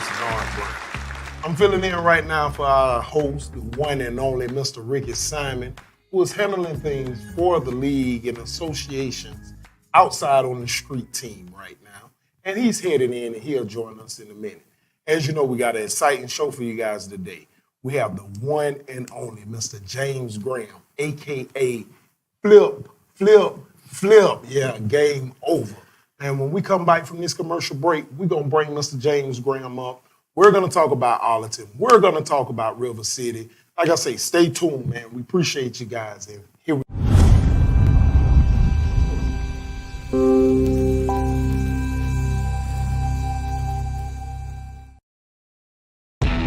Host Nard Brown. I'm filling in right now for our host, the one and only Mr. Rickie Simon, who is handling things for the league and associations outside on the street team right now. And he's headed in and he'll join us in a minute. As you know, we got an exciting show for you guys today. We have the one and only Mr. James Graham, a.k.a. Flip. Yeah, game over. And when we come back from this commercial break, we're going to bring Mr. James Graham up. We're going to talk about Arlington. We're going to talk about River City. Like I say, stay tuned, man. We appreciate you guys. And here we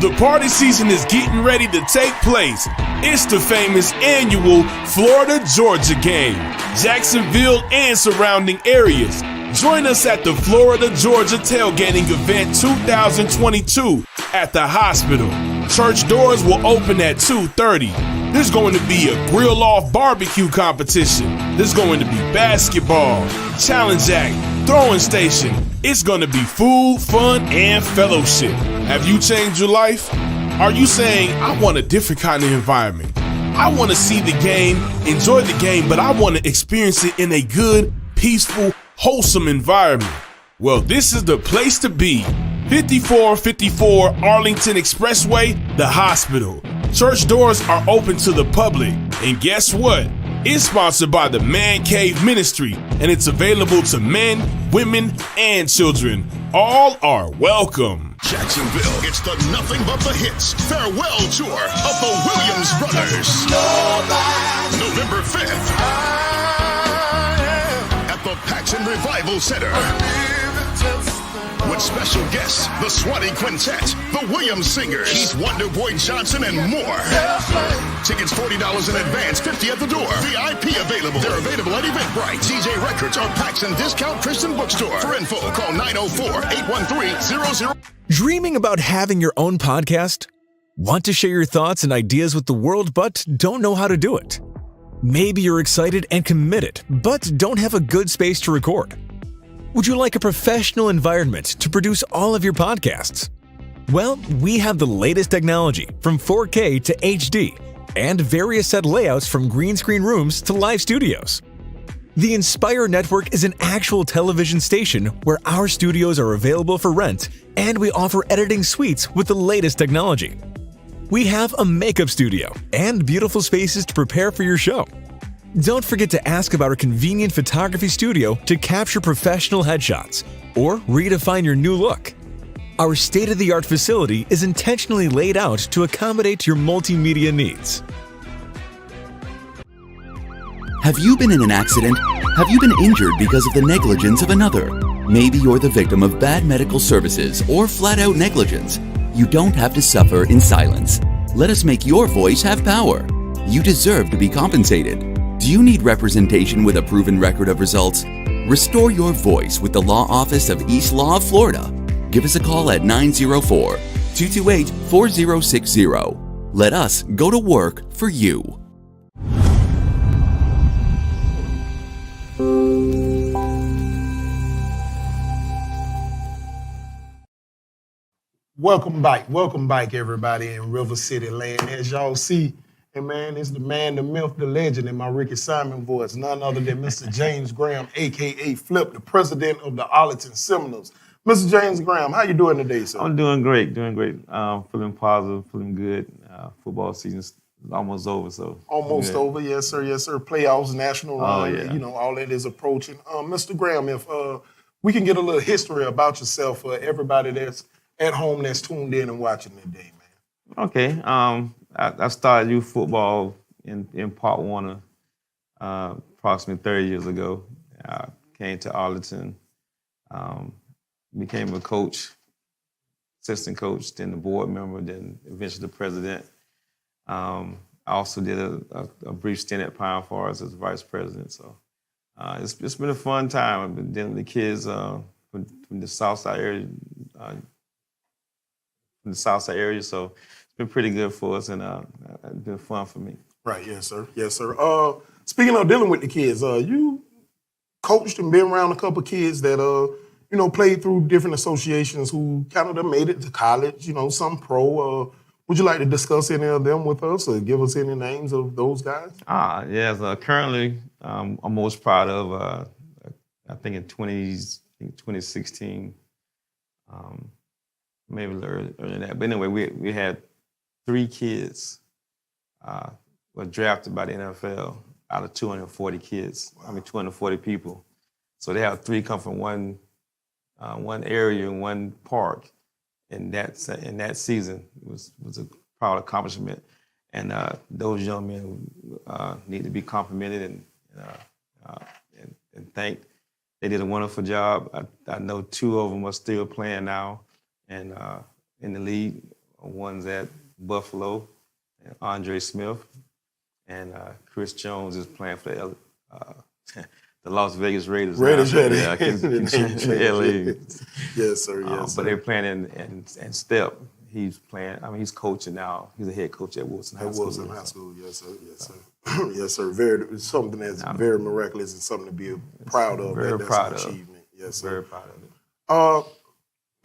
The party season is getting ready to take place. It's the famous annual Florida-Georgia game. Jacksonville and surrounding areas. Join us at the Florida-Georgia Tailgating Event 2022 at the hospital. Church doors will open at 2:30. There's going to be a grill-off barbecue competition. There's going to be basketball, challenge act, throwing station. It's going to be food, fun, and fellowship. Have you changed your life? Are you saying, I want a different kind of environment? I want to see the game, enjoy the game, but I want to experience it in a good, peaceful, wholesome environment. Well, this is the place to be. 5454 Arlington Expressway, the hospital. Church doors are open to the public. And guess what? It's sponsored by the Man Cave Ministry, and it's available to men, women, and children. All are welcome. Jacksonville, it's the Nothing But the Hits farewell tour of the Williams Brothers. November 5th at the Paxson Revival Center. With special guests, the Swanee Quintet, the Williams Singers, Keith Wonderboy Johnson, and more. Tickets $40 in advance, $50 at the door. VIP available. They're available at Eventbrite, DJ Records, or Paxson Discount Christian Bookstore. For info, call 904-813-00. Dreaming about having your own podcast? Want to share your thoughts and ideas with the world but don't know how to do it? Maybe you're excited and committed but don't have a good space to record. Would you like a professional environment to produce all of your podcasts? Well, we have the latest technology from 4K to HD and various set layouts from green screen rooms to live studios. The Inspire Network is an actual television station where our studios are available for rent, and we offer editing suites with the latest technology. We have a makeup studio and beautiful spaces to prepare for your show. Don't forget to ask about our convenient photography studio to capture professional headshots or redefine your new look. Our state-of-the-art facility is intentionally laid out to accommodate your multimedia needs. Have you been in an accident? Have you been injured because of the negligence of another? Maybe you're the victim of bad medical services or flat-out negligence. You don't have to suffer in silence. Let us make your voice have power. You deserve to be compensated. Do you need representation with a proven record of results? Restore your voice with the Law Office of East Law of Florida. Give us a call at 904-228-4060. Let us go to work for you. welcome back, everybody in River City land. As y'all see, and man, it's the man, the myth, the legend in my Rickie Simon voice, none other than Mr. James Graham, a.k.a. Flip, the president of the Arlington Seminoles. Mr. James Graham, how you doing today, sir? I'm doing great. Feeling positive, feeling good. Football season's almost over, so. Almost over, yes, sir. Playoffs, national run, yeah. You know, all that is approaching. Mr. Graham, if we can get a little history about yourself for everybody that's at home that's tuned in and watching today, man. Okay. I started youth football in Part Warner approximately 30 years ago. I came to Arlington, became a coach, assistant coach, then the board member, then eventually the president. I also did a brief stint at Pine Forest as vice president. So it's been a fun time. I've been dealing with the kids from the Southside area, so it's been pretty good for us, and it's been fun for me. Right, yes, sir. Speaking of dealing with the kids, you coached and been around a couple of kids that played through different associations who kind of made it to college, some pro. Would you like to discuss any of them with us or give us any names of those guys? Yes. Currently, I'm most proud of, I think in 2016, maybe a little earlier than that. But anyway, we had 3 kids were drafted by the NFL out of 240 kids. Wow. 240 people. So they have 3 come from one area and one park. In that season was a proud accomplishment, and those young men need to be complimented and thanked. They did a wonderful job. I know 2 of them are still playing now, and in the league. One's at Buffalo, Andre Smith, and Chris Jones is playing for the Las Vegas Raiders. Raiders, LA. Yes, sir. Yes, but they're playing in Step. He's playing. He's coaching now. He's a head coach at Wilson High School. At Wilson High School, yes, sir. Yes, sir. Yes, sir. It's something that's very miraculous and something to be proud of. Very proud of. Achievement. Yes, sir. Very proud of it.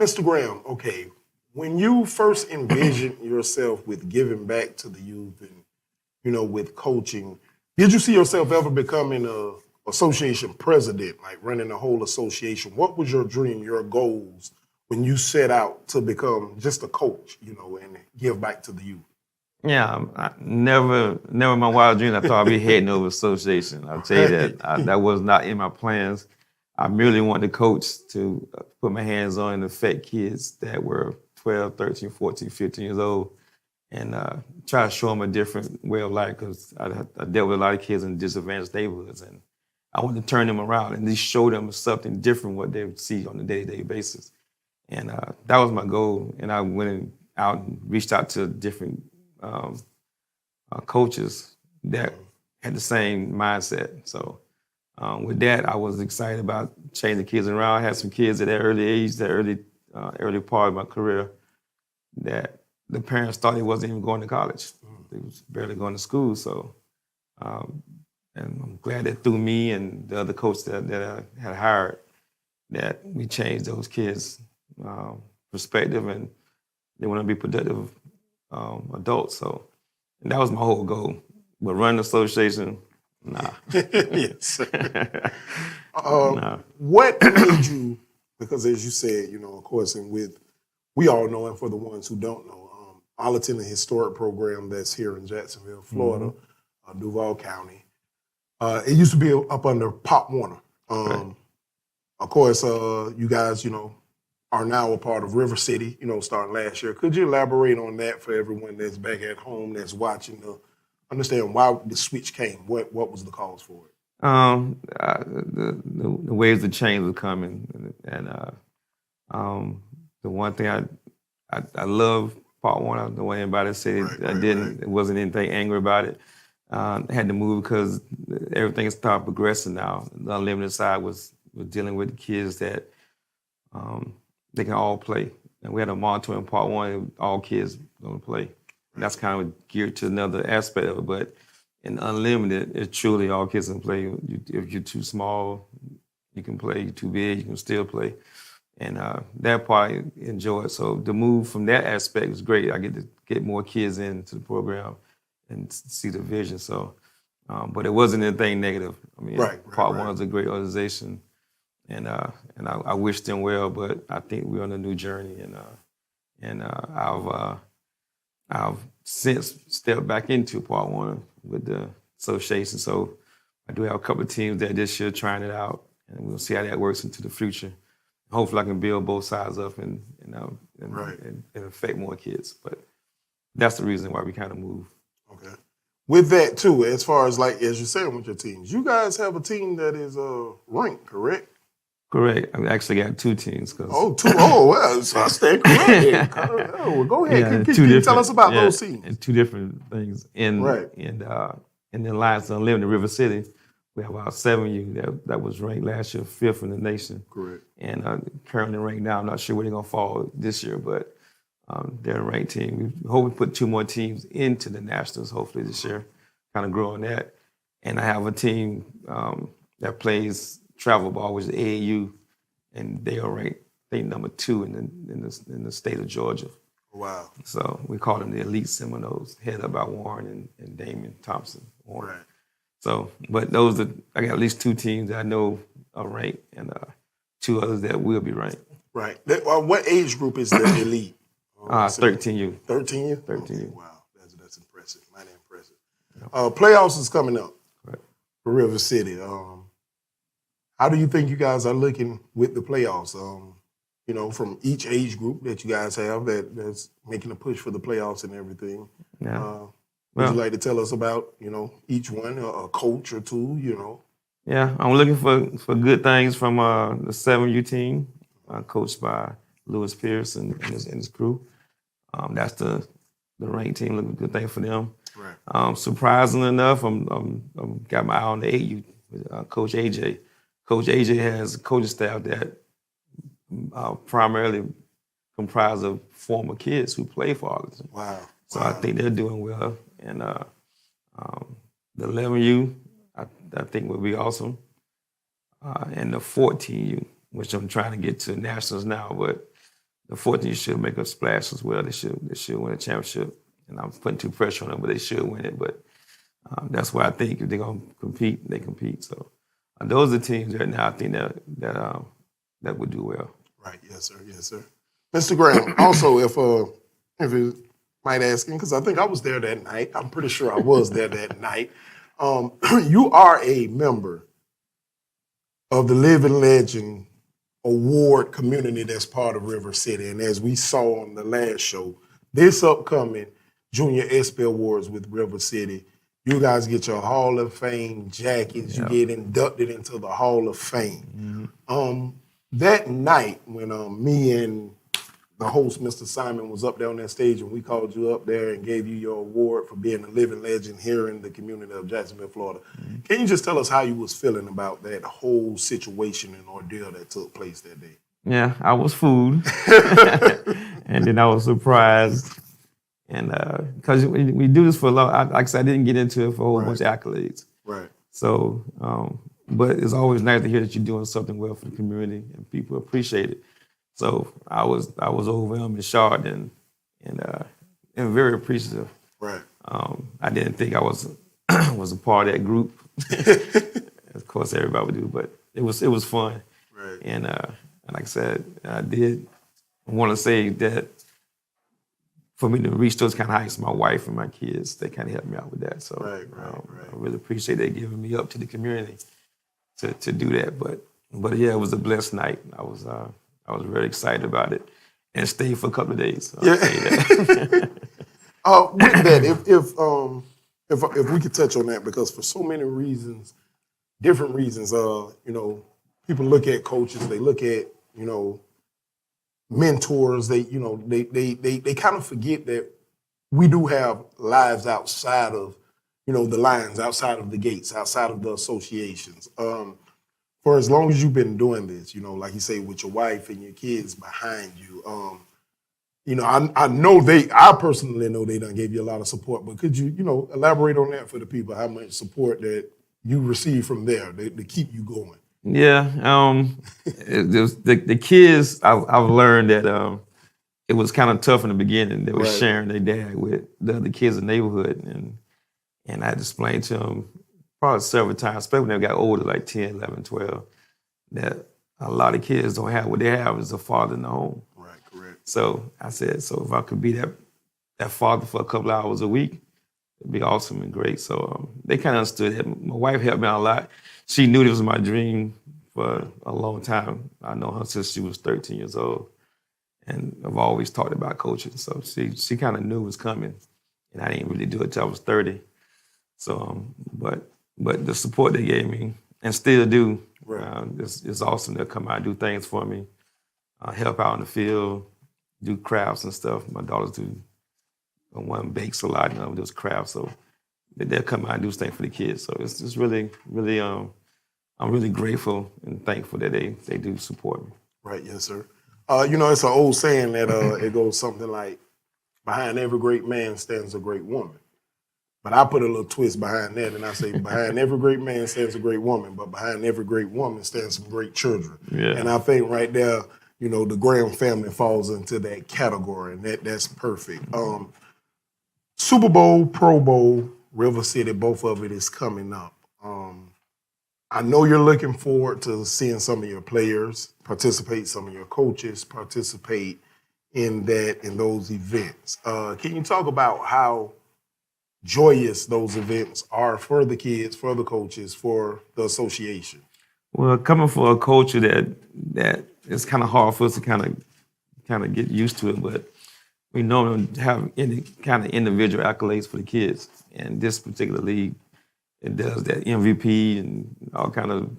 Mr. Graham, okay, when you first envisioned yourself with giving back to the youth and, with coaching, did you see yourself ever becoming a association president, like running a whole association? What was your dream, your goals when you set out to become just a coach, and give back to the youth? Yeah, never in my wild dreams I thought I'd be heading over association. I'll tell you that. That was not in my plans. I merely wanted to coach to put my hands on and affect kids that were 12, 13, 14, 15 years old and try to show them a different way of life, because I dealt with a lot of kids in disadvantaged neighborhoods, and I wanted to turn them around and at least show them something different what they would see on a day-to-day basis. And that was my goal. And I went out and reached out to different coaches that had the same mindset. So with that, I was excited about changing kids around. I had some kids at that early age, that early part of my career, that the parents thought they wasn't even going to college. They was barely going to school. So, and I'm glad that through me and the other coach that I had hired, that we changed those kids' perspective, and they want to be productive adults. So, and that was my whole goal. But running the association, nah. Yes, sir. Nah. What made you, because as you said, of course, and we all know, and for the ones who don't know, Arlington, a historic program that's here in Jacksonville, Florida, Duval County. It used to be up under Pop Warner. Right. Of course, you guys, are now a part of River City, starting last year. Could you elaborate on that for everyone that's back at home that's watching to understand why the switch came? What was the cause for it? The waves of change were coming, and the one thing I love Pop Warner, the way anybody said it, it wasn't anything angry about it. I had to move because everything started progressing now. The Unlimited side was dealing with kids that they can all play. And we had a monitor in Part 1, all kids going to play. And that's kind of geared to another aspect of it. But in Unlimited, it's truly all kids can play. If you're too small, you can play. You're too big, you can still play. And that part I enjoyed. So the move from that aspect was great. I get to get more kids into the program and see the vision. So, but it wasn't anything negative. Part 1 is a great organization, and I wish them well. But I think we're on a new journey, and I've since stepped back into Part 1 with the association. So I do have a couple of teams there this year trying it out, and we'll see how that works into the future. Hopefully I can build both sides up and affect more kids. But that's the reason why we kind of move. Okay. With that too, as far as as you said with your teams, you guys have a team that is ranked, correct? Correct. I actually got 2 teams. Two. Oh, well, so I stand correct. Well, go ahead. Can you tell us about those teams? And 2 different things. In the Alliance Unlimited River City, we have about 7 of you that was ranked last year 5th in the nation. Correct. And currently ranked now. I'm not sure where they're going to fall this year, but they're a ranked team. We hope we put 2 more teams into the Nationals hopefully this year, kind of grow on that. And I have a team that plays travel ball, which is AAU, and they are ranked, I think, number 2 in the state of Georgia. Wow. So we call them the Elite Seminoles, headed up by Warren and Damon Thompson. Warren. Right. So, but I got at least 2 teams that I know are ranked, and 2 others that will be ranked. Right. What age group is the elite? 13U. 13U? 13U. Wow, that's impressive. Mighty impressive. Playoffs is coming up for River City. How do you think you guys are looking with the playoffs? From each age group that you guys have that's making a push for the playoffs and everything. Yeah. Would you like to tell us about, each one, a coach or 2, Yeah, I'm looking for good things from the 7U team, coached by Lewis Pierce and his crew. That's the ranked team. Looking good thing for them. Right. Surprisingly enough, I'm got my eye on the 8U with Coach AJ. Coach AJ has a coaching staff that primarily comprised of former kids who play for Arlington. Wow. So I think they're doing well. And the 11U, I think will be awesome. And the 14U, which I'm trying to get to nationals now, but the 14U should make a splash as well. They should win a championship. And I'm putting too pressure on them, but they should win it. But that's why I think if they're gonna compete, they compete. So those are the teams right now I think that would do well. Right. Yes, sir. Yes, sir. Mr. Graham, also, if you might asking, because I think I was there that night. I'm pretty sure I was there that night. You are a member of the Living Legend Award community that's part of River City. And as we saw on the last show, this upcoming Junior ESPY Awards with River City, you guys get your Hall of Fame jackets. You get inducted into the Hall of Fame. That night when me and the host, Mr. Simon, was up there on that stage and we called you up there and gave you your award for being a living legend here in the community of Jacksonville, Florida. Can you just tell us how you was feeling about that whole situation and ordeal that took place that day? Yeah, I was fooled. And then I was surprised. And because we do this for a lot, like I said, I didn't get into it for a whole bunch of accolades. Right. So, but it's always nice to hear that you're doing something well for the community and people appreciate it. So I was overwhelmed and shocked and very appreciative. Right. I didn't think I was a part of that group. Of course, everybody would do, but it was fun. Right. And like I said, I did want to say that for me to reach those kind of heights, my wife and my kids, they kind of helped me out with that. So right. I really appreciate they giving me up to the community to do that. But yeah, it was a blessed night. I was very excited about it and stayed for a couple of days. So yeah. With that, if we could touch on that, because for so many reasons, different reasons, people look at coaches, they look at, mentors, they kind of forget that we do have lives outside of, the lines, outside of the gates, outside of the associations. For as long as you've been doing this, like you say, with your wife and your kids behind you, I personally know they done gave you a lot of support, but could you, elaborate on that for the people, how much support that you receive from there to keep you going? Yeah, the kids, I've learned that it was kind of tough in the beginning. They were sharing their dad with the other kids in the neighborhood, and I had to explain to them probably several times, especially when they got older, like 10, 11, 12, that a lot of kids don't have what they have is a father in the home. Right, correct. So I said, if I could be that father for a couple hours a week, it'd be awesome and great. So they kind of understood it. My wife helped me out a lot. She knew this was my dream for a long time. I know her since she was 13 years old. And I've always talked about coaching. So she kind of knew it was coming. And I didn't really do it till I was 30. So, but the support they gave me, and still do, it's awesome. They'll come out and do things for me, help out in the field, do crafts and stuff. My daughters do. One bakes a lot, does crafts. So they'll come out and do things for the kids. So it's just really, really, I'm really grateful and thankful that they do support me. Right, yes, sir. It's an old saying that it goes something like, behind every great man stands a great woman. But I put a little twist behind that, and I say behind every great man stands a great woman, but behind every great woman stands some great children. Yeah. And I think right there, the Graham family falls into that category, and that's perfect. Super Bowl, Pro Bowl, River City, both of it is coming up. I know you're looking forward to seeing some of your players participate, some of your coaches participate in those events. Can you talk about how joyous those events are for the kids, for the coaches, for the association? Well, coming from a culture that it's kind of hard for us to kind of get used to it, but we normally have any kind of individual accolades for the kids. And this particular league, it does that MVP and all kind of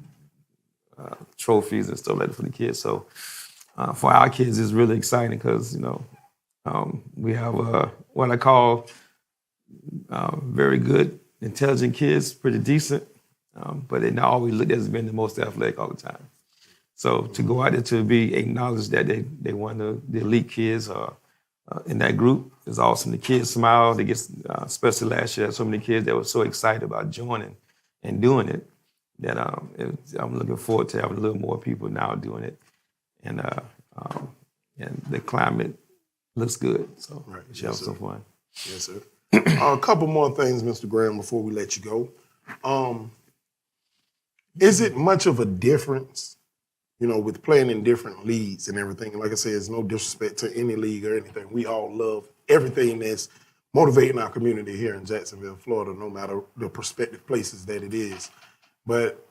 trophies and stuff like that for the kids. So for our kids, it's really exciting because we have what I call very good, intelligent kids, pretty decent, but they're not always looked at as being the most athletic all the time. So to go out there to be acknowledged that they one of the elite kids in that group is awesome. The kids smile. They get, especially last year, so many kids that were so excited about joining and doing it that I'm looking forward to having a little more people now doing it, and the climate looks good. So right. We should have some fun. Yes, sir. A couple more things, Mr. Graham, before we let you go. Is it much of a difference, with playing in different leagues and everything? Like I said, it's no disrespect to any league or anything. We all love everything that's motivating our community here in Jacksonville, Florida, no matter the prospective places that it is. But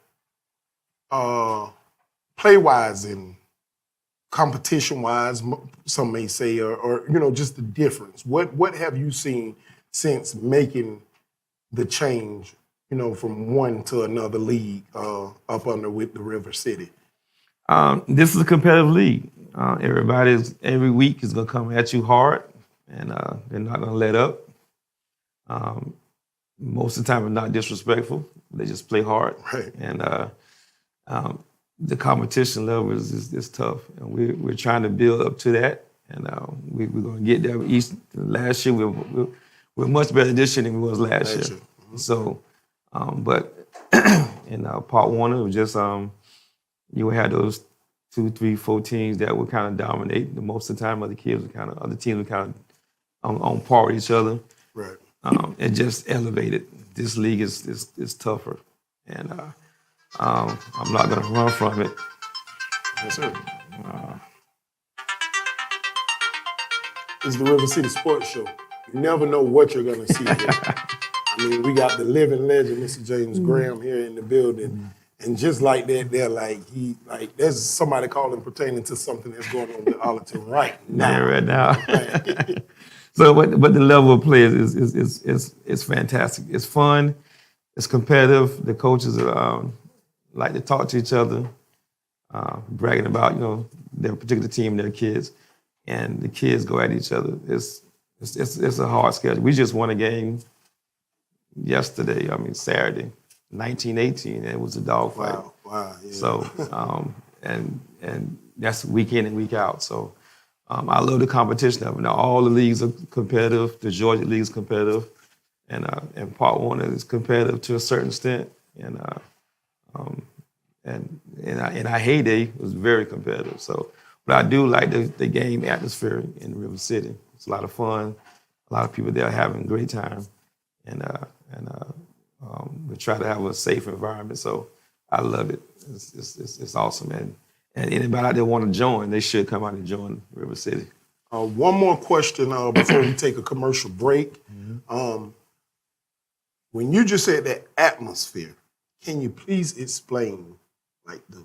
play-wise and competition-wise, some may say, or just the difference. What have you seen since making the change, from one to another league up under with the River City? This is a competitive league. Every week is going to come at you hard, and they're not going to let up. Most of the time, they're not disrespectful. They just play hard. Right. And the competition level is tough, and we're trying to build up to that. And we're going to get there. Last year, we're much better this year than we was last year. Mm-hmm. So, but in Part 1, it was just you had those 2, 3, 4 teams that would kind of dominate. The most of the time, other teams were kind of on par with each other. Right. It just elevated. This league is tougher, and I'm not going to run from it. Yes, sir. It's the River City Sports Show. You never know what you're going to see here. I mean, we got the living legend, Mr. James Graham, here in the building. And just like that, they're there's somebody calling pertaining to something that's going on with Arlington right now. Yeah, right now. So, but the level of play is fantastic. It's fun. It's competitive. The coaches like to talk to each other, bragging about their particular team, their kids, and the kids go at each other. It's a hard schedule. We just won a game yesterday. Saturday. 1918, and it was a dogfight. Wow, yeah. So, and that's week in and week out. So, I love the competition of it. Now, all the leagues are competitive. The Georgia League is competitive, and Part 1 is competitive to a certain extent. And our heyday was very competitive. So, but I do like the game atmosphere in River City. It's a lot of fun. A lot of people there having a great time, and we try to have a safe environment, so I love it. It's awesome, and anybody out there want to join, they should come out and join River City. One more question before we take a commercial break. Mm-hmm. When you just said that atmosphere, can you please explain the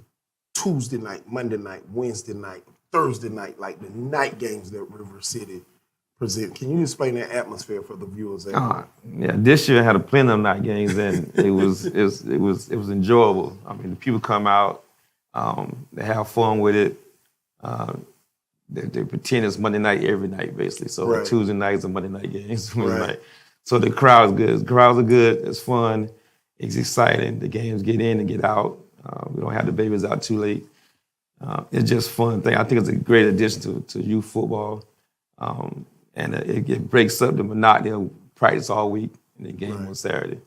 Tuesday night, Monday night, Wednesday night, Thursday night, the night games that River City present? Can you explain that atmosphere for the viewers? Yeah, this year I had plenty of night games, and it was enjoyable. The people come out, they have fun with it. They pretend it's Monday night every night, basically. So right. Tuesday nights are Monday night games. Right. So the crowd's good. The crowds are good. It's fun. It's exciting. The games get in and get out. We don't have the babies out too late. It's just a fun thing. I think it's a great addition to youth football. And it breaks up the monotony of practice all week. and then game on Saturday.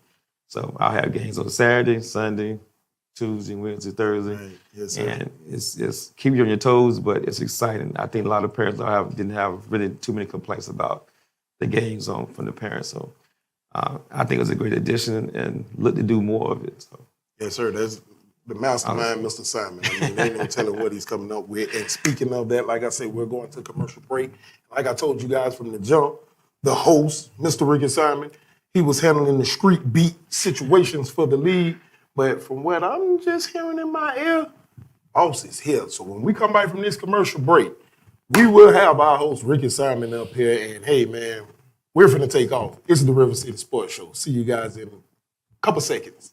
So I'll have games on Saturday, Sunday, Tuesday, Wednesday, Thursday. Right. Yes, sir. And it's keep you on your toes, but it's exciting. I think a lot of parents didn't have really too many complaints about the games from the parents. So I think it was a great addition and look to do more of it. So. Yes, sir. That's the mastermind, Mr. Simon. I mean, ain't no telling what he's coming up with. And speaking of that, like I said, we're going to commercial break. Like I told you guys from the jump, the host, Mr. Rickie Simon, he was handling the street beat situations for the league. But from what I'm just hearing in my ear, boss is here. So when we come back from this commercial break, we will have our host, Rickie Simon, up here. And hey, man, we're finna take off. This is the River City Sports Show. See you guys in a couple seconds.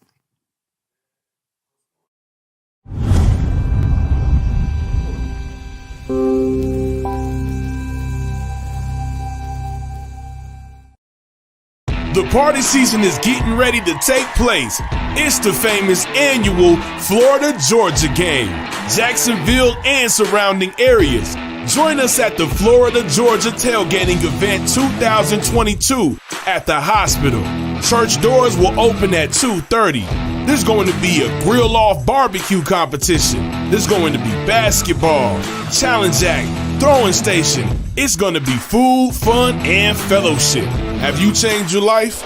The party season is getting ready to take place. It's the famous annual Florida-Georgia game. Jacksonville and surrounding areas. Join us at the Florida-Georgia Tailgating Event 2022 at the hospital. Church doors will open at 2:30. There's going to be a grill-off barbecue competition. There's going to be basketball, challenge act, throwing station. It's going to be food, fun, and fellowship. Have you changed your life?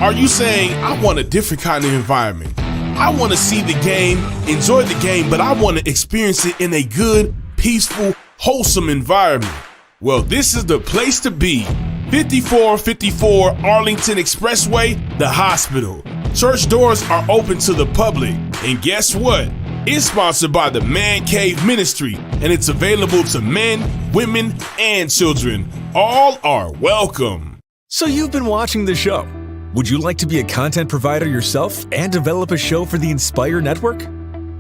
Are you saying, I want a different kind of environment? I want to see the game, enjoy the game, but I want to experience it in a good, peaceful, wholesome environment. Well, this is the place to be. 5454 Arlington Expressway, the hospital. Church doors are open to the public. And guess what? It's sponsored by the Man Cave Ministry, and it's available to men, women, and children. All are welcome. So you've been watching the show. Would you like to be a content provider yourself and develop a show for the Inspire Network?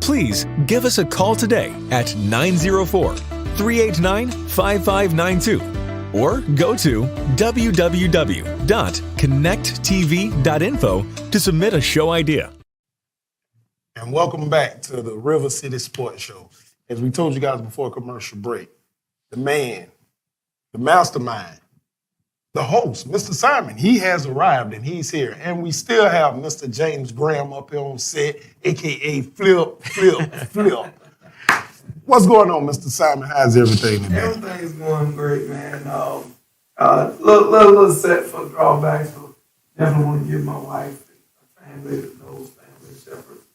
Please give us a call today at 904-389-5592 or go to www.connecttv.info to submit a show idea. And welcome back to the River City Sports Show. As we told you guys before commercial break, the man, the mastermind, the host, Mr. Simon, he has arrived and he's here. And we still have Mr. James Graham up here on set, a.k.a. Flip. What's going on, Mr. Simon? How's everything today? Everything's going great, man. Little set for drawbacks, so definitely want to give my wife and family, those family shepherds,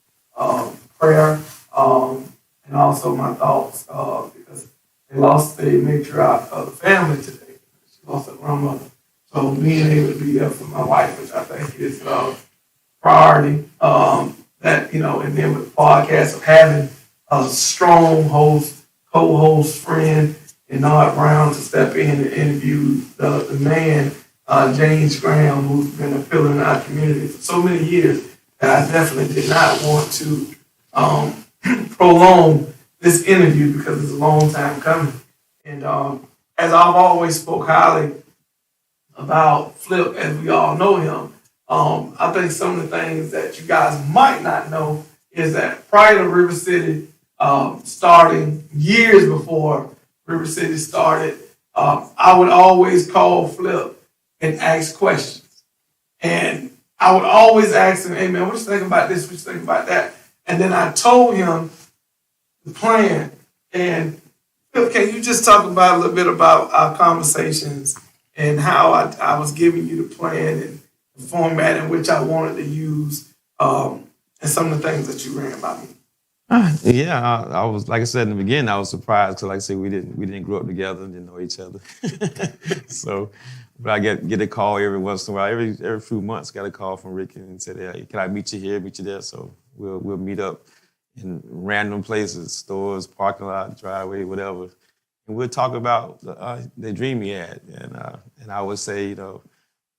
prayer, and also my thoughts, because they lost a matriarch of the family today. She lost her grandmother. So being able to be there for my wife, which I think is priority, that, and then with the podcast of having a strong host, co-host, friend, and Nard Brown to step in and interview the man, James Graham, who's been a pillar in our community for so many years, that I definitely did not want to prolong this interview because it's a long time coming. And as I've always spoke highly about Flip, as we all know him, I think some of the things that you guys might not know is that prior to River City starting, years before River City started, I would always call Flip and ask questions. And I would always ask him, hey man, what you think about this? What you think about that? And then I told him the plan. And Flip, can you just talk about a little bit about our conversations and how I was giving you the plan and the format in which I wanted to use, and some of the things that you ran by me? Yeah, I was, like I said in the beginning, I was surprised because, like I said, we didn't grow up together, didn't know each other. So, but I get a call every once in a while, every few months, got a call from Rickie and said, hey, can I meet you here, meet you there? So we'll meet up in random places, stores, parking lot, driveway, whatever. And we'll talk about the dream he had. And I would say,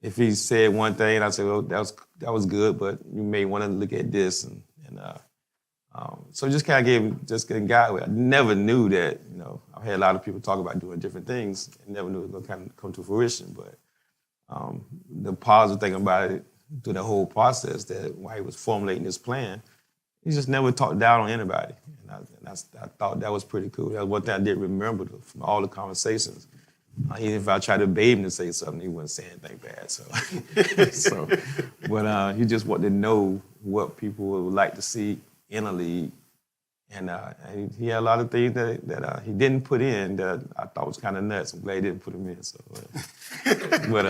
if he said one thing, I'd say, well, that was good, but you may want to look at this. So just kind of gave him, just a guy. I never knew that, I had a lot of people talk about doing different things and never knew it was going to kind of come to fruition. But the positive thing about it through the whole process, that while he was formulating this plan, he just never talked down on anybody. And I thought that was pretty cool. That was one thing I did remember from all the conversations. Even if I tried to bait him to say something, he wouldn't say anything bad. But he just wanted to know what people would like to see in a league. And he had a lot of things that he didn't put in that I thought was kind of nuts. I'm glad he didn't put them in. So, but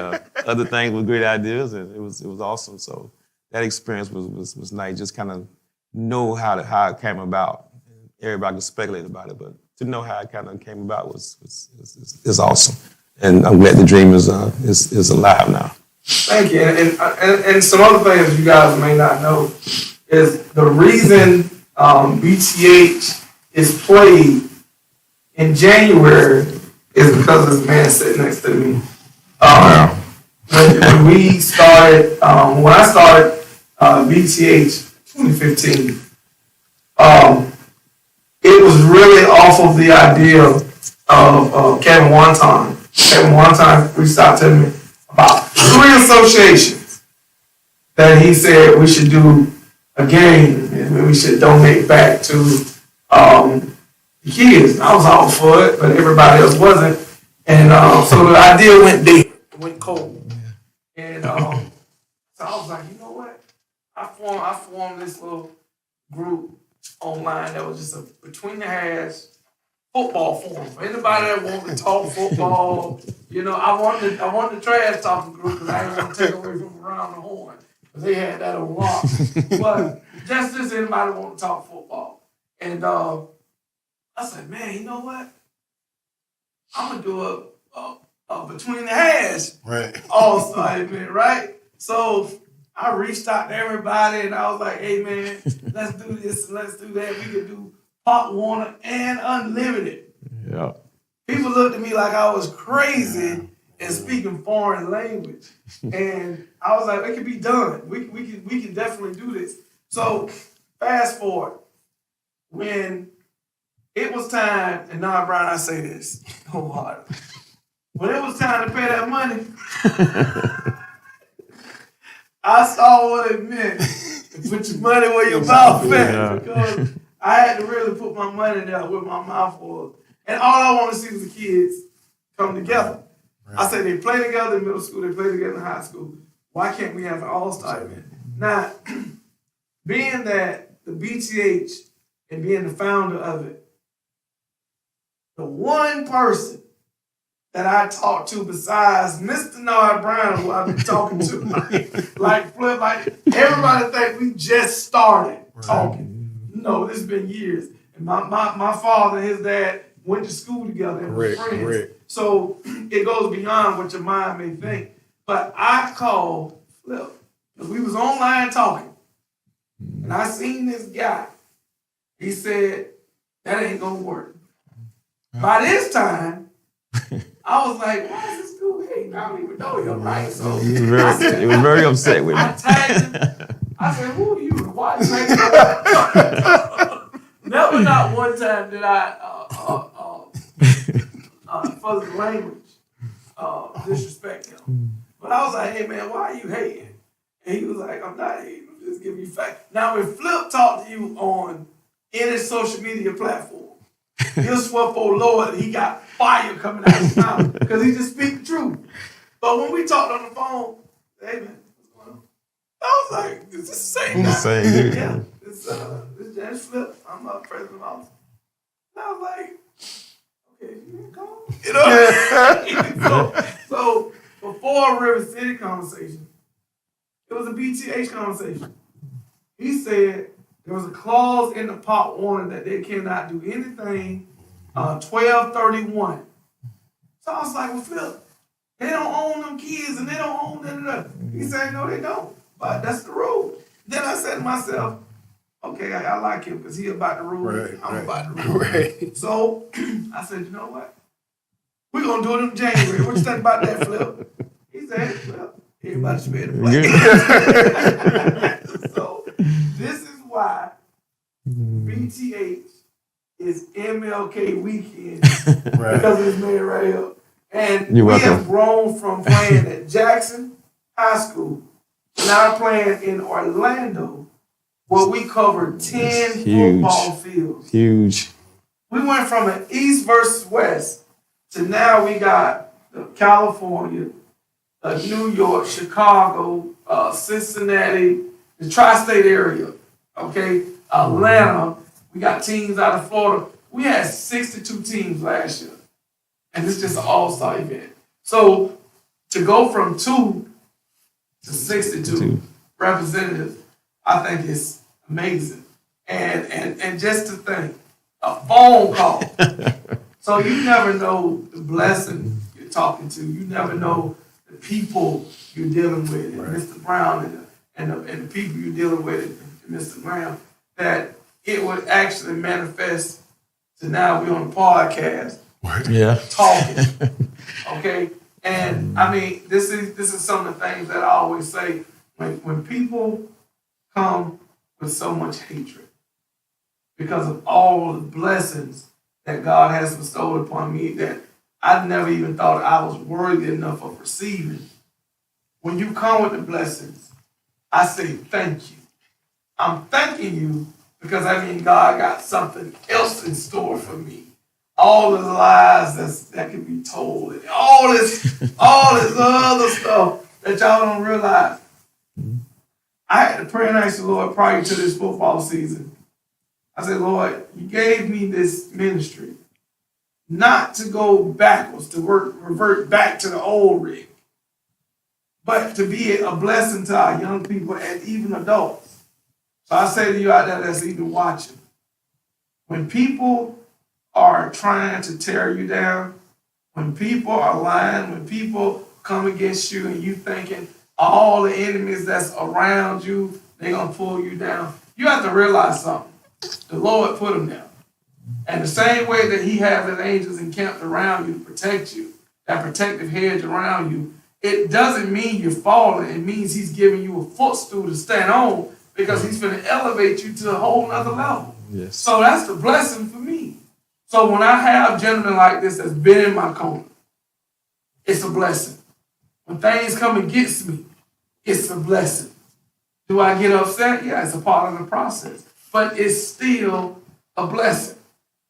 other things were great ideas, and it was awesome. So that experience was nice. Just kind of know how it came about. Everybody can speculate about it, but to know how it kind of came about is awesome. And I'm glad the dream is alive now. Thank you. And some other things you guys may not know is the reason BTH is played in January is because of this man sitting next to me. When we started, when I started BTH 2015, it was really off of the idea of Kevin Wonton. Kevin Wonton reached out to me about 3 associations that he said we should do a game and we should donate back to the kids. I was all for it, but everybody else wasn't. And so the idea went dead, went cold. And so I was like, you know what? I formed this little group online that was just a between the hash football forum for anybody that wanted to talk football. You know, I wanted the trash talking group because I didn't want to take away from Around the Horn because they had that on lock. But just anybody want to talk football. And I said, man, you know what? I'm gonna do a between the hash all-star event, right? So I reached out to everybody and I was like, hey man, let's do this and let's do that. We could do Pop Warner and Unlimited. Yeah. People looked at me like I was crazy and speaking foreign language. And I was like, it can be done. We can definitely do this. So fast forward. When it was time, and Nard Brown, I say this wholeheartedly. When it was time to pay that money, I saw what it meant to put your money where your mouth at. Because I had to really put my money there where my mouth was. And all I want to see was the kids come together. Right. I said they play together in middle school, they play together in high school. Why can't we have an all-star event? Now, being that the BTH and being the founder of it, the one person that I talked to besides Mr. Nard Brown, who I've been talking to, like everybody think we just started talking. No, this has been years. And my father and his dad went to school together and were friends. Correct. So it goes beyond what your mind may think. But I called Flip, because we was online talking, and I seen this guy. He said, that ain't gonna work. By this time, I was like, why is this dude hating? I don't even know him, right? So he was very upset with me. I tagged him. I said, who are you? Why is he Never not one time did I, for the language, disrespect him. But I was like, hey man, why are you hating? And he was like, I'm not hating, I'm just giving you facts. Now when Flip talked to you on any social media platform, he'll swear for Lord he got fire coming out of his mouth because he just speak the truth. But when we talked on the phone, hey man, what's going on? I was like, is this the same guy? Same dude. Yeah, it's James Flip. I'm president of office. And I was like, okay, you didn't call? You know? so before River City conversation, it was a BTH conversation. He said there was a clause in the Pop Warner that they cannot do anything 12/31. So I was like, well, Flip, they don't own them kids and they don't own them. He said, no, they don't. But that's the rule. Then I said to myself, okay, I like him because he about the rule. Right, I'm about the rule. Right. So I said, you know what? We're going to do it in January. What you think about that, Flip? He said, Flip, everybody should be able to play. So this is why BTH is MLK weekend because of this man right here. And we have grown from playing at Jackson High School, now playing in Orlando, where we covered 10 football fields. Huge. We went from an East versus West to now we got California, New York, Chicago, Cincinnati, the tri-state area, okay, Atlanta. We got teams out of Florida. We had 62 teams last year. And it's just an all-star event. So to go from 2 to 62 representatives, I think is amazing. And just to think, a phone call. So you never know the blessing you're talking to. You never know the people you're dealing with, and Mr. Brown and the people you're dealing with, and Mr. Brown, that it would actually manifest to now we're on a podcast. Yeah. Talking. Okay? And I mean, this is some of the things that I always say. When people come with so much hatred because of all the blessings that God has bestowed upon me that I never even thought I was worthy enough of receiving. When you come with the blessings, I say thank you. I'm thanking you because I mean God got something else in store for me. All the lies that can be told, and all this other stuff that y'all don't realize. I had to pray and ask the Lord prior to this football season. I said, Lord, you gave me this ministry not to go backwards, to revert back to the old rig, but to be a blessing to our young people and even adults. So I say to you out there that's even watching, when people are trying to tear you down, when people are lying, when people come against you and you thinking all the enemies that's around you, they're going to pull you down, you have to realize something. The Lord put them down. And the same way that he has his angels encamped around you to protect you, that protective hedge around you, it doesn't mean you're falling. It means he's giving you a footstool to stand on because he's going to elevate you to a whole nother level. Yes. So that's the blessing for me. So when I have gentlemen like this that's been in my corner, it's a blessing. When things come against me, it's a blessing. Do I get upset? Yeah, it's a part of the process. But it's still a blessing.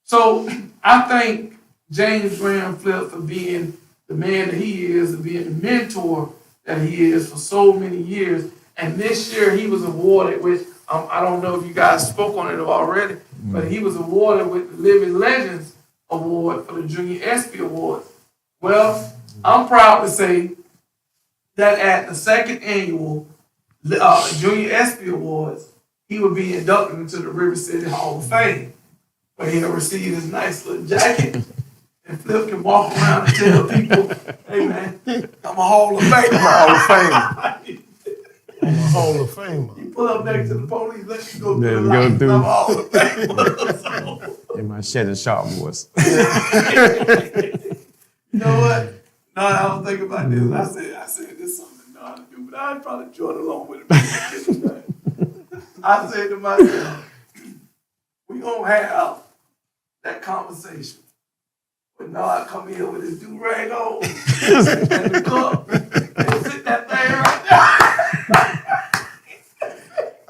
So I thank James Graham Flip for being the man that he is, and being the mentor that he is for so many years. And this year he was awarded with, I don't know if you guys spoke on it already, but he was awarded with the Living Legends Award for the Junior ESPY Awards. Well, I'm proud to say that at the second annual Junior ESPY Awards, he would be inducted into the River City Hall of Fame, where he'll receive his nice little jacket, and Flip can walk around and tell people, hey man, I'm a Hall of Famer. Hall of Famer. I'm a Hall of Famer. You pull up next to the police, let you go Yeah, through the go lights, through. I'm a Hall of Famer. In my shed and sharp voice. You know what? No, I was thinking about this. I said this is something I to do, but I'd probably join along with it. I said to myself, we gonna have that conversation. But no, I come here with his do-rag on and the cup and sit that thing right there.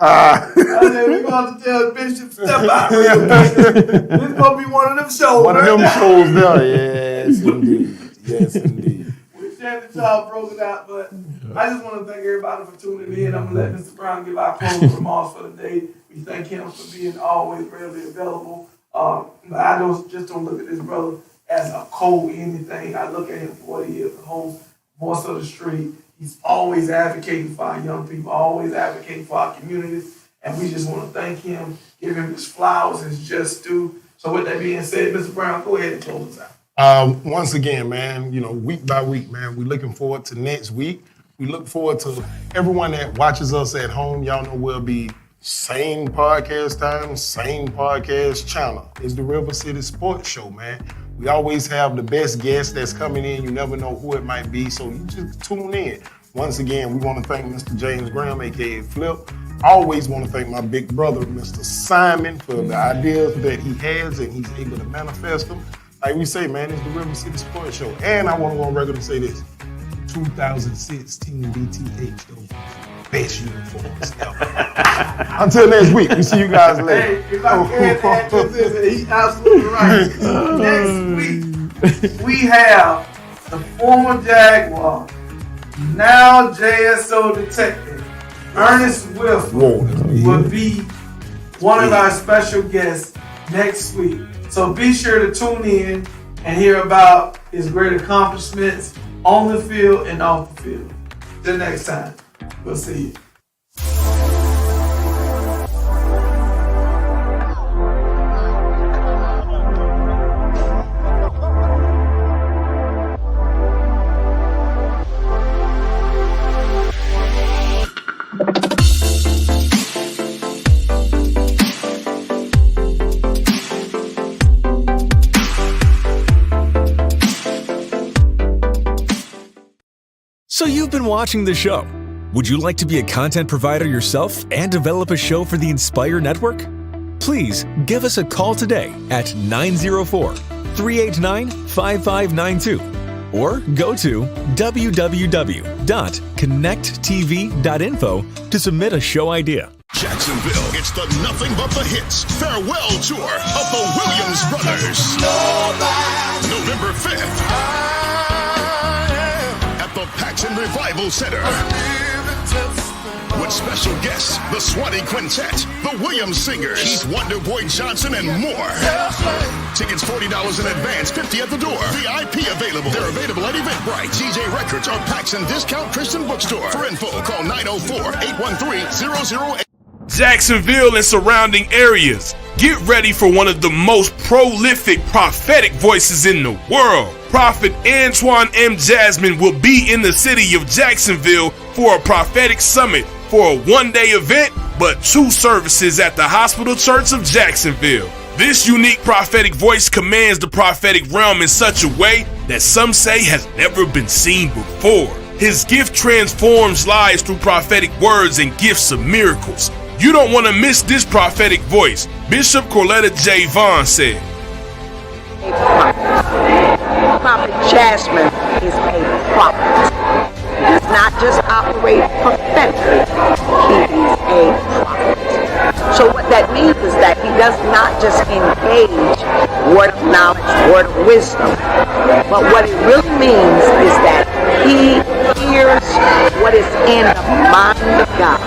I said, we're gonna have to tell Bishop, step out real quick. This gonna be one of them shows. One of them shows there. Yes, indeed. Yes, indeed. We shared the job, broke it out, but I just want to thank everybody for tuning in. I'm gonna let Mr. Brown give our closing remarks for the day. We thank him for being always readily available. But I don't look at this brother as a anything. I look at him for what he is, the whole voice of the street. He's always advocating for our young people, always advocating for our communities. And we just want to thank him, give him his flowers, his just due. So with that being said, Mr. Brown, go ahead and close us out. Once again, man, week by week, man, we're looking forward to next week. We look forward to everyone that watches us at home. Y'all know we'll be same podcast time, same podcast channel. It's the River City Sports Show, man. We always have the best guests that's coming in. You never know who it might be, so you just tune in. Once again, we want to thank Mr. James Graham, a.k.a. Flip. Always want to thank my big brother, Mr. Simon, for the ideas that he has and he's able to manifest them. Like we say, man, it's the River City Sports Show. And I want to go on record and say this. 2016 BTH, though. Best uniforms ever. Until next week, we see you guys later. Hey, if I can add to this, he's absolutely right. Next week, we have the former Jaguar, now JSO detective, Ernest Wilson, will be one of our special guests next week. So be sure to tune in and hear about his great accomplishments on the field and off the field. Till next time, we'll see you. So you've been watching the show. Would you like to be a content provider yourself and develop a show for the Inspire Network? Please give us a call today at 904-389-5592 or go to www.connecttv.info to submit a show idea. Jacksonville, it's the Nothing But the Hits farewell tour of the Williams Brothers. November 5th. The Paxson Revival Center. With special guests, the Swanee Quintet, the Williams Singers, Keith Wonderboy Johnson, and more. Tickets $40 in advance, $50 at the door. VIP available. They're available at Eventbrite, DJ Records, or Paxson Discount Christian Bookstore. For info, call 904-813-008. Jacksonville and surrounding areas, get ready for one of the most prolific prophetic voices in the world. Prophet Antoine M. Jasmine will be in the city of Jacksonville for a prophetic summit for a one-day event, but 2 services at the Hospital Church of Jacksonville. This unique prophetic voice commands the prophetic realm in such a way that some say has never been seen before. His gift transforms lives through prophetic words and gifts of miracles. You don't want to miss this prophetic voice, Bishop Corletta J. Vaughn said. Prophet Jasmine is a prophet. He does not just operate prophetically, he is a prophet. So what that means is that he does not just engage word of knowledge, word of wisdom, but what it really means is that he hears what is in the mind of God.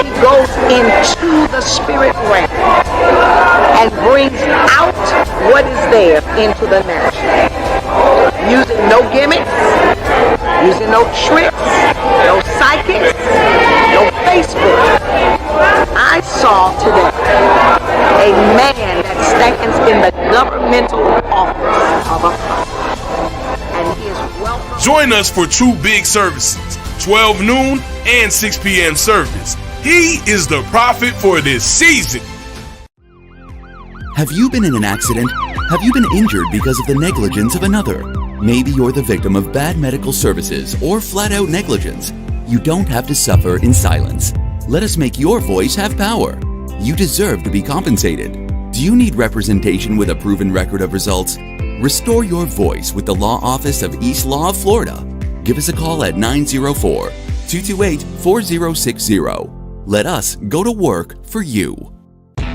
He goes into the spirit realm and brings out what is there into the natural. Using no gimmicks, using no tricks, no psychics, no Facebook. I saw today a man that stands in the governmental office of a prophet, and he is welcome. Join us for 2 big services, 12 noon and 6 p.m. service. He is the prophet for this season. Have you been in an accident? Have you been injured because of the negligence of another? Maybe you're the victim of bad medical services or flat-out negligence. You don't have to suffer in silence. Let us make your voice have power. You deserve to be compensated. Do you need representation with a proven record of results? Restore your voice with the Law Office of East Law of Florida. Give us a call at 904-228-4060. Let us go to work for you.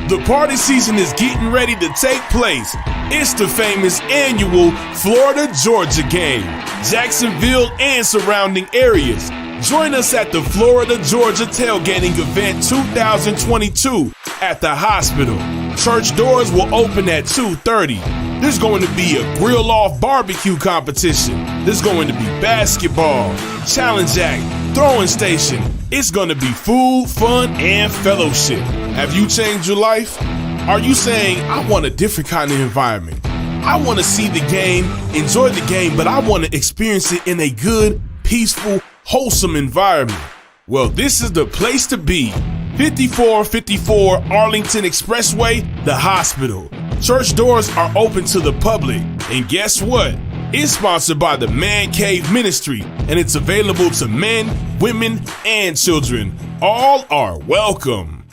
The party season is getting ready to take place. It's the famous annual Florida-Georgia game. Jacksonville and surrounding areas. Join us at the Florida-Georgia Tailgating Event 2022 at the hospital. Church doors will open at 2:30. There's going to be a grill-off barbecue competition. There's going to be basketball, challenge act, throwing station. It's going to be food, fun, and fellowship. Have you changed your life? Are you saying, I want a different kind of environment? I want to see the game, enjoy the game, but I want to experience it in a good, peaceful, wholesome environment. Well, this is the place to be. 5454 Arlington Expressway, the hospital. Church doors are open to the public. And guess what? It's sponsored by the Man Cave Ministry, and it's available to men, women, and children. All are welcome.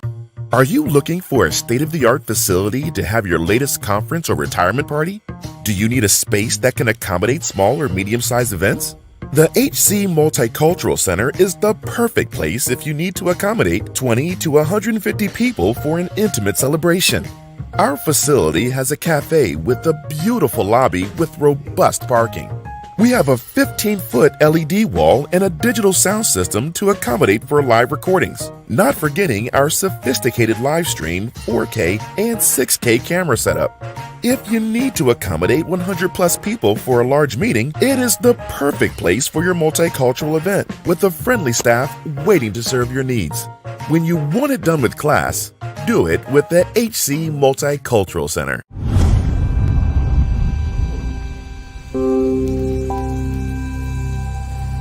Are you looking for a state-of-the-art facility to have your latest conference or retirement party? Do you need a space that can accommodate small or medium-sized events? The HC Multicultural Center is the perfect place if you need to accommodate 20 to 150 people for an intimate celebration. Our facility has a cafe with a beautiful lobby with robust parking. We have a 15-foot LED wall and a digital sound system to accommodate for live recordings. Not forgetting our sophisticated live stream, 4K, and 6K camera setup. If you need to accommodate 100 plus people for a large meeting, it is the perfect place for your multicultural event with a friendly staff waiting to serve your needs. When you want it done with class, do it with the HC Multicultural Center.